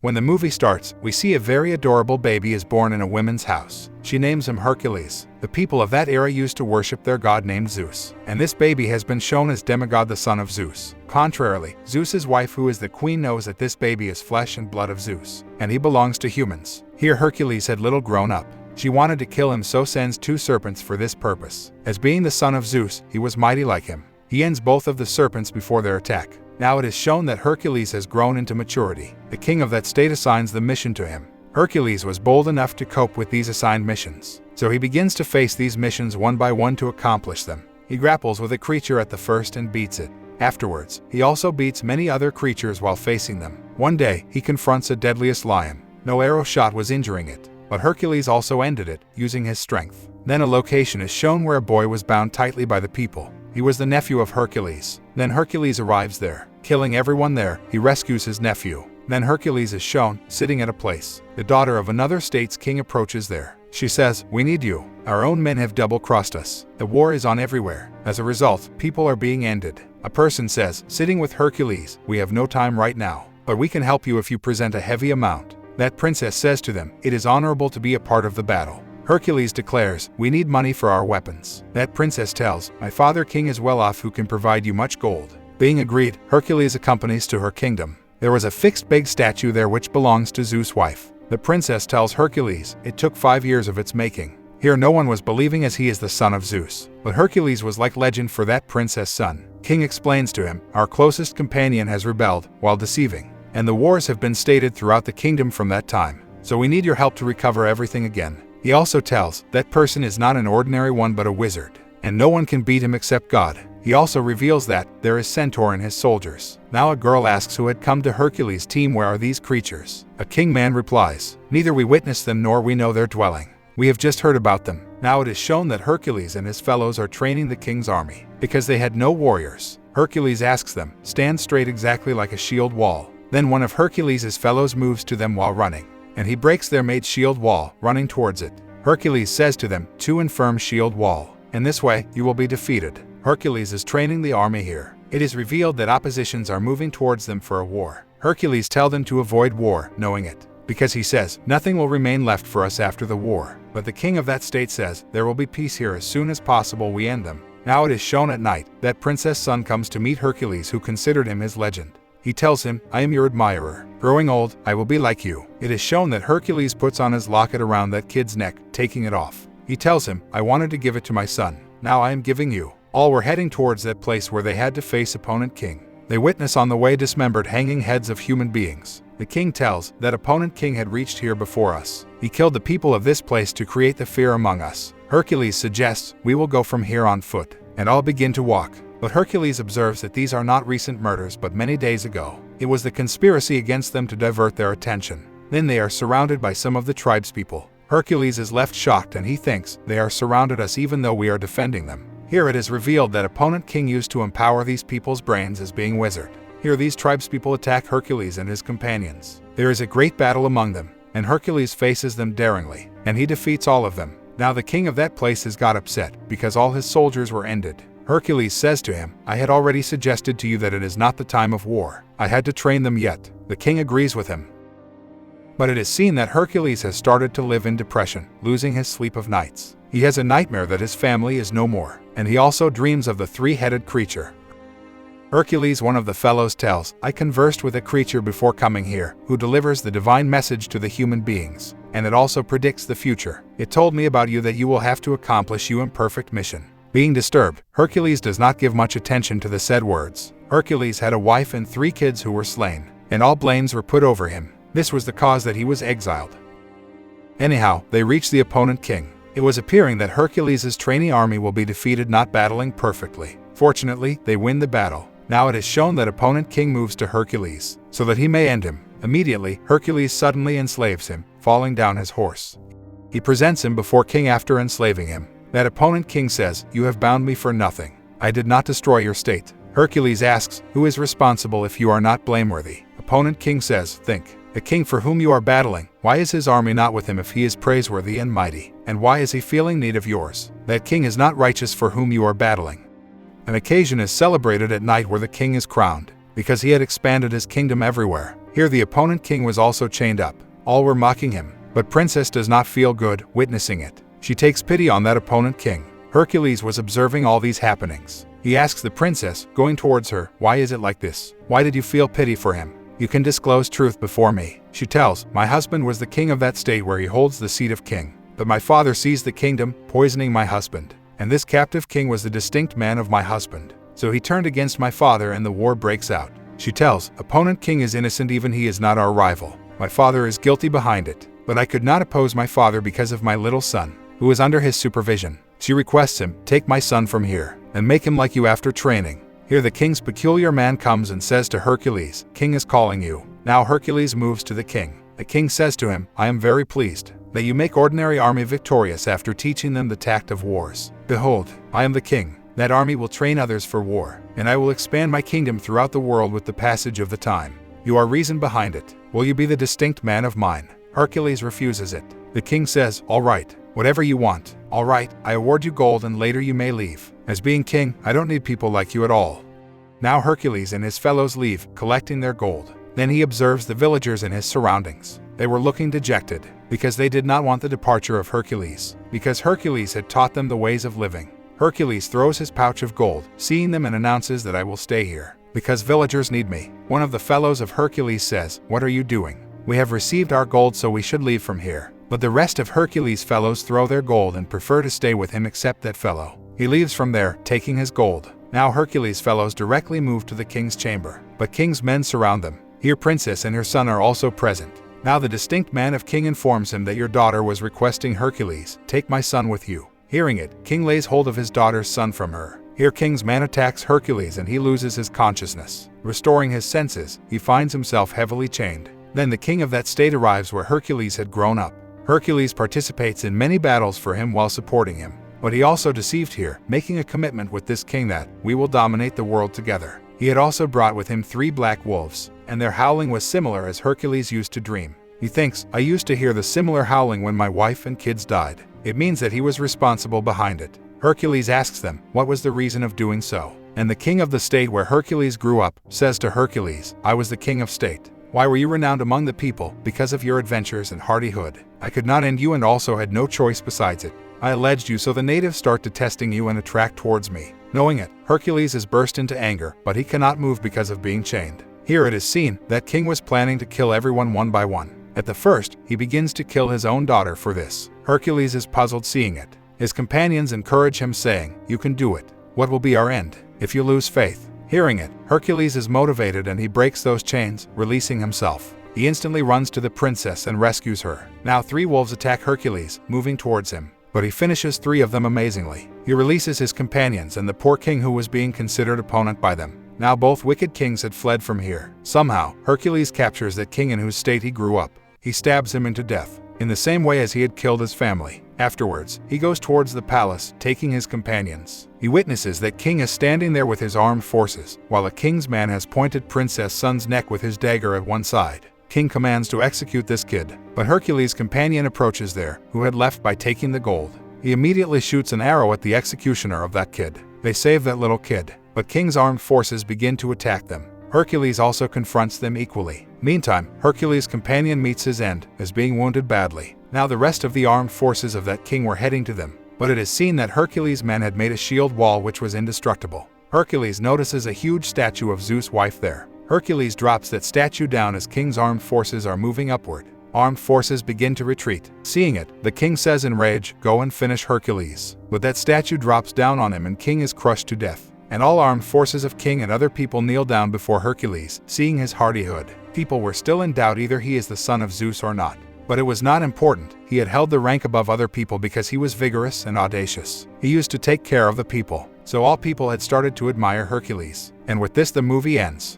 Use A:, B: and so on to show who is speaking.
A: When the movie starts, we see a very adorable baby is born in a woman's house. She names him Hercules. The people of that era used to worship their god named Zeus, and this baby has been shown as demigod, the son of Zeus. Contrarily, Zeus's wife, who is the queen, knows that this baby is flesh and blood of Zeus, and he belongs to humans. Here Hercules had little grown up. She wanted to kill him, so sends 2 serpents for this purpose. As being the son of Zeus, he was mighty like him. He ends both of the serpents before their attack. Now it is shown that Hercules has grown into maturity. The king of that state assigns the mission to him. Hercules was bold enough to cope with these assigned missions, so he begins to face these missions one by one to accomplish them. He grapples with a creature at the first and beats it. Afterwards, he also beats many other creatures while facing them. One day, he confronts a deadliest lion. No arrow shot was injuring it, but Hercules also ended it, using his strength. Then a location is shown where a boy was bound tightly by the people. He was the nephew of Hercules. Then Hercules arrives there. Killing everyone there, he rescues his nephew. Then Hercules is shown, sitting at a place. The daughter of another state's king approaches there. She says, "We need you. Our own men have double-crossed us. The war is on everywhere. As a result, people are being ended." A person says, sitting with Hercules, "We have no time right now, but we can help you if you present a heavy amount." That princess says to them, "It is honorable to be a part of the battle." Hercules declares, "We need money for our weapons." That princess tells, "My father king is well off, who can provide you much gold." Being agreed, Hercules accompanies to her kingdom. There was a fixed big statue there which belongs to Zeus' wife. The princess tells Hercules, "It took 5 years of its making." Here no one was believing, as he is the son of Zeus. But Hercules was like legend for that princess' son. King explains to him, "Our closest companion has rebelled, while deceiving, and the wars have been stated throughout the kingdom from that time. So we need your help to recover everything again." He also tells, that person is not an ordinary one but a wizard, and no one can beat him except God. He also reveals that there is centaur in his soldiers. Now a girl asks who had come to Hercules' team, "Where are these creatures?" A king man replies, "Neither we witnessed them nor we know their dwelling. We have just heard about them." Now it is shown that Hercules and his fellows are training the king's army. Because they had no warriors, Hercules asks them, "Stand straight exactly like a shield wall." Then one of Hercules' fellows moves to them while running, and he breaks their made shield wall, running towards it. Hercules says to them, "To and firm shield wall. In this way, you will be defeated." Hercules is training the army here. It is revealed that oppositions are moving towards them for a war. Hercules tells them to avoid war, knowing it, because he says, "Nothing will remain left for us after the war." But the king of that state says, "There will be peace here as soon as possible we end them." Now it is shown at night that princess' son comes to meet Hercules, who considered him his legend. He tells him, "I am your admirer. Growing old, I will be like you." It is shown that Hercules puts on his locket around that kid's neck, taking it off. He tells him, "I wanted to give it to my son. Now I am giving you." All were heading towards that place where they had to face opponent king. They witness on the way dismembered hanging heads of human beings. The king tells that opponent king had reached here before us. He killed the people of this place to create the fear among us. Hercules suggests, "We will go from here on foot," and all begin to walk. But Hercules observes that these are not recent murders but many days ago. It was the conspiracy against them to divert their attention. Then they are surrounded by some of the tribespeople. Hercules is left shocked, and he thinks, "They are surrounded us even though we are defending them." Here it is revealed that opponent king used to empower these people's brains as being wizard. Here these tribespeople attack Hercules and his companions. There is a great battle among them, and Hercules faces them daringly, and he defeats all of them. Now the king of that place has got upset, because all his soldiers were ended. Hercules says to him, "I had already suggested to you that it is not the time of war. I had to train them yet." The king agrees with him. But it is seen that Hercules has started to live in depression, losing his sleep of nights. He has a nightmare that his family is no more, and he also dreams of the 3-headed creature. Hercules, one of the fellows, tells, "I conversed with a creature before coming here, who delivers the divine message to the human beings, and it also predicts the future. It told me about you, that you will have to accomplish your imperfect mission." Being disturbed, Hercules does not give much attention to the said words. Hercules had a wife and 3 kids who were slain, and all blames were put over him. This was the cause that he was exiled. Anyhow, they reach the opponent king. It was appearing that Hercules' trainee army will be defeated, not battling perfectly. Fortunately, they win the battle. Now it is shown that opponent king moves to Hercules, so that he may end him. Immediately, Hercules suddenly enslaves him, falling down his horse. He presents him before king after enslaving him. That opponent king says, "You have bound me for nothing. I did not destroy your state." Hercules asks, "Who is responsible if you are not blameworthy?" Opponent king says, "Think. The king for whom you are battling, why is his army not with him if he is praiseworthy and mighty? And why is he feeling need of yours? That king is not righteous for whom you are battling." An occasion is celebrated at night where the king is crowned. Because he had expanded his kingdom everywhere, Here the opponent king was also chained up. All were mocking him, but Princess does not feel good witnessing it. She takes pity on that opponent king. Hercules was observing all these happenings. He asks the princess, going towards her, "Why is it like this? Why did you feel pity for him? You can disclose truth before me." She tells, "My husband was the king of that state where he holds the seat of king. But my father seized the kingdom, poisoning my husband. And this captive king was the distinct man of my husband. So he turned against my father and the war breaks out." She tells, "Opponent king is innocent, even he is not our rival. My father is guilty behind it. But I could not oppose my father because of my little son, who is under his supervision." She requests him, "Take my son from here, and make him like you after training." Here the king's peculiar man comes and says to Hercules, "King is calling you." Now Hercules moves to the king. The king says to him, "I am very pleased that you make ordinary army victorious after teaching them the tact of wars. Behold, I am the king. That army will train others for war, and I will expand my kingdom throughout the world with the passage of the time. You are reason behind it. Will you be the distinct man of mine?" Hercules refuses it. The king says, "All right, whatever you want. All right, I award you gold and later you may leave. As being king, I don't need people like you at all." Now Hercules and his fellows leave, collecting their gold. Then he observes the villagers in his surroundings. They were looking dejected, because they did not want the departure of Hercules, because Hercules had taught them the ways of living. Hercules throws his pouch of gold, seeing them, and announces that I will stay here, because villagers need me. One of the fellows of Hercules says, "What are you doing? We have received our gold, so we should leave from here." But the rest of Hercules' fellows throw their gold and prefer to stay with him except that fellow. He leaves from there, taking his gold. Now Hercules' fellows directly move to the king's chamber, but king's men surround them. Here princess and her son are also present. Now the distinct man of king informs him that your daughter was requesting Hercules, "Take my son with you." Hearing it, king lays hold of his daughter's son from her. Here king's man attacks Hercules and he loses his consciousness. Restoring his senses, he finds himself heavily chained. Then the king of that state arrives where Hercules had grown up. Hercules participates in many battles for him while supporting him. But he also deceived here, making a commitment with this king that, "We will dominate the world together." He had also brought with him 3 black wolves, and their howling was similar as Hercules used to dream. He thinks, "I used to hear the similar howling when my wife and kids died." It means that he was responsible behind it. Hercules asks them, what was the reason of doing so? And the king of the state where Hercules grew up says to Hercules, "I was the king of state. Why were you renowned among the people? Because of your adventures and hardihood. I could not end you and also had no choice besides it. I alleged you, so the natives start detesting you and attract towards me." Knowing it, Hercules is burst into anger, but he cannot move because of being chained. Here it is seen that king was planning to kill everyone one by one. At the first, he begins to kill his own daughter for this. Hercules is puzzled seeing it. His companions encourage him saying, "You can do it. What will be our end if you lose faith?" Hearing it, Hercules is motivated and he breaks those chains, releasing himself. He instantly runs to the princess and rescues her. Now 3 wolves attack Hercules, moving towards him. But he finishes 3 of them amazingly. He releases his companions and the poor king who was being considered opponent by them. Now both wicked kings had fled from here. Somehow, Hercules captures that king in whose state he grew up. He stabs him into death, in the same way as he had killed his family. Afterwards, he goes towards the palace, taking his companions. He witnesses that king is standing there with his armed forces, while a king's man has pointed princess' son's neck with his dagger at one side. King commands to execute this kid, but Hercules' companion approaches there, who had left by taking the gold. He immediately shoots an arrow at the executioner of that kid. They save that little kid, but king's armed forces begin to attack them. Hercules also confronts them equally. Meantime, Hercules' companion meets his end, as being wounded badly. Now the rest of the armed forces of that king were heading to them, but it is seen that Hercules' men had made a shield wall which was indestructible. Hercules notices a huge statue of Zeus' wife there. Hercules drops that statue down as king's armed forces are moving upward. Armed forces begin to retreat. Seeing it, the king says in rage, "Go and finish Hercules." But that statue drops down on him and king is crushed to death. And all armed forces of king and other people kneel down before Hercules, seeing his hardihood. People were still in doubt either he is the son of Zeus or not. But it was not important. He had held the rank above other people because he was vigorous and audacious. He used to take care of the people. So all people had started to admire Hercules. And with this the movie ends.